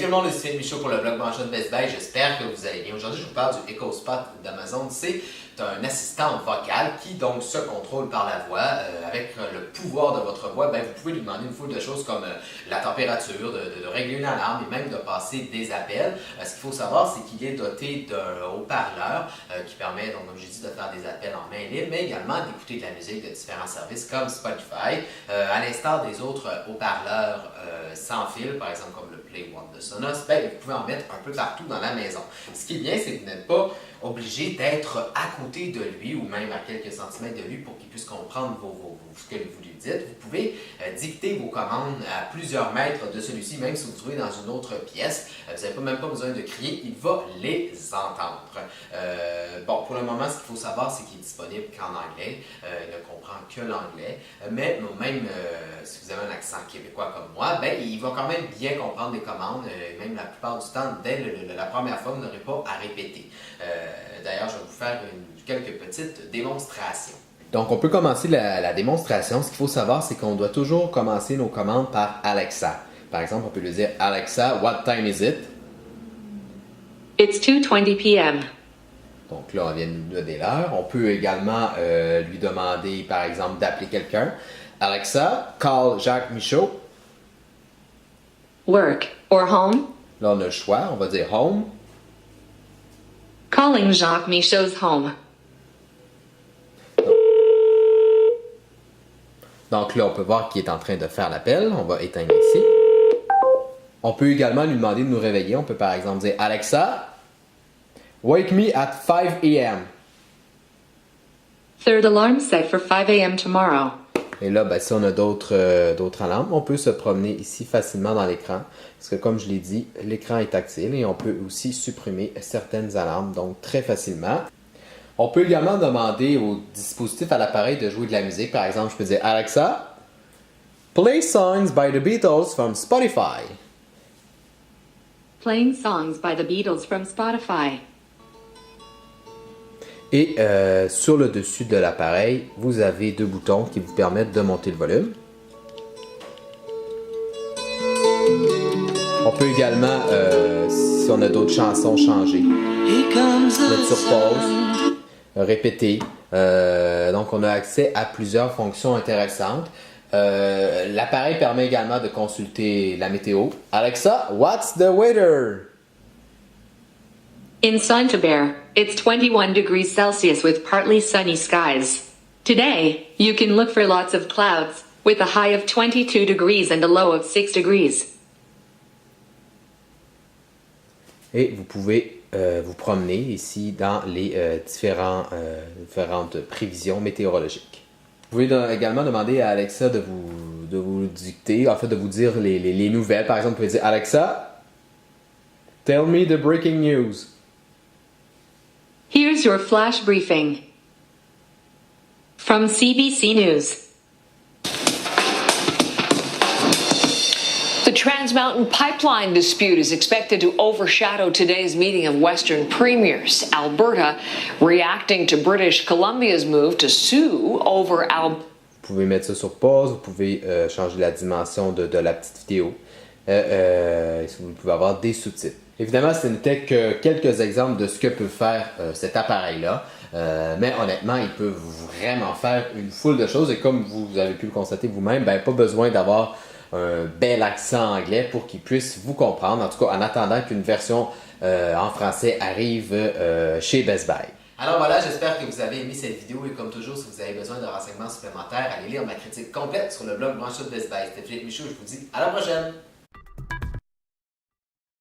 tout le monde, c'est Philippe Michaud pour le blog Branchette Best Buy. J'espère que vous allez bien. Aujourd'hui, je vous parle du EcoSpot d'Amazon. C'est un assistant vocal qui donc se contrôle par la voix. Avec le pouvoir de votre voix, ben, vous pouvez lui demander une foule de choses comme la température, de régler une alarme et même de passer des appels. Ce qu'il faut savoir, c'est qu'il est doté d'un haut-parleur qui permet, donc, comme j'ai dit, de faire des appels en main libre, mais également d'écouter de la musique de différents services comme Spotify. À l'instar des autres haut-parleurs sans fil, par exemple comme le Play One de Sonos, ben, vous pouvez en mettre un peu partout dans la maison. Ce qui est bien, c'est que vous n'êtes pas obligé d'être à côté de lui ou même à quelques centimètres de lui pour qu'il puisse comprendre ce que vous lui dites. Vous pouvez dicter vos commandes à plusieurs mètres de celui-ci, même si vous vous trouvez dans une autre pièce. Vous n'avez même pas besoin de crier, il va les entendre. Bon, pour le moment, ce qu'il faut savoir, c'est qu'il est disponible qu'en anglais. Il ne comprend que l'anglais. Mais même si vous avez un accent québécois comme moi, ben, il va quand même bien comprendre les commandes. Même la plupart du temps, dès la première fois, vous n'aurez pas à répéter. D'ailleurs, je vais vous faire quelques petites démonstrations. Donc, on peut commencer la démonstration. Ce qu'il faut savoir, c'est qu'on doit toujours commencer nos commandes par Alexa. Par exemple, on peut lui dire « Alexa, what time is it? » It's 2:20 p.m. Donc là, on vient de nous donner l'heure. On peut également lui demander, par exemple, d'appeler quelqu'un. « Alexa, call Jacques Michaud. » Work or home? Là, on a le choix. On va dire « home ». Calling Jacques Michaud's home. Donc là, on peut voir qu'il est en train de faire l'appel. On va éteindre ici. On peut également lui demander de nous réveiller. On peut par exemple dire « Alexa, wake me at 5 a.m. » Third alarm set for 5 a.m. tomorrow. Et là, ben, si on a d'autres alarmes, on peut se promener ici facilement dans l'écran. Parce que comme je l'ai dit, l'écran est tactile et on peut aussi supprimer certaines alarmes, donc très facilement. On peut également demander au dispositif à l'appareil de jouer de la musique. Par exemple, je peux dire « Alexa, play songs by the Beatles from Spotify. » Playing songs by the Beatles from Spotify. Et sur le dessus de l'appareil, vous avez deux boutons qui vous permettent de monter le volume. On peut également, si on a d'autres chansons, changer. Mettre sur pause, répéter. Donc on a accès à plusieurs fonctions intéressantes. L'appareil permet également de consulter la météo. Alexa, what's the weather? In Saint-Hubert, it's 21 degrees Celsius with partly sunny skies. Today, you can look for lots of clouds, with a high of 22 degrees and a low of 6 degrees. Et vous pouvez vous promener ici dans les différentes prévisions météorologiques. Vous pouvez également demander à Alexa de vous dicter, en fait de vous dire les nouvelles. Par exemple, vous pouvez dire « Alexa, tell me the breaking news. » Here's your flash briefing. From CBC News. The Trans Mountain Pipeline dispute is expected to overshadow today's meeting of Western premiers. Alberta reacting to British Columbia's move to sue over Alberta. Vous pouvez mettre ça sur pause, vous pouvez changer la dimension de la petite vidéo. Vous pouvez avoir des sous-titres. Évidemment, ce n'était que quelques exemples de ce que peut faire cet appareil-là. Mais honnêtement, il peut vraiment faire une foule de choses. Et comme vous avez pu le constater vous-même, ben, pas besoin d'avoir un bel accent anglais pour qu'il puisse vous comprendre. En tout cas, en attendant qu'une version en français arrive chez Best Buy. Alors voilà, j'espère que vous avez aimé cette vidéo et comme toujours, si vous avez besoin de renseignements supplémentaires, allez lire ma critique complète sur le blog Branchette Best Buy. C'était Philippe Michaud, je vous dis à la prochaine!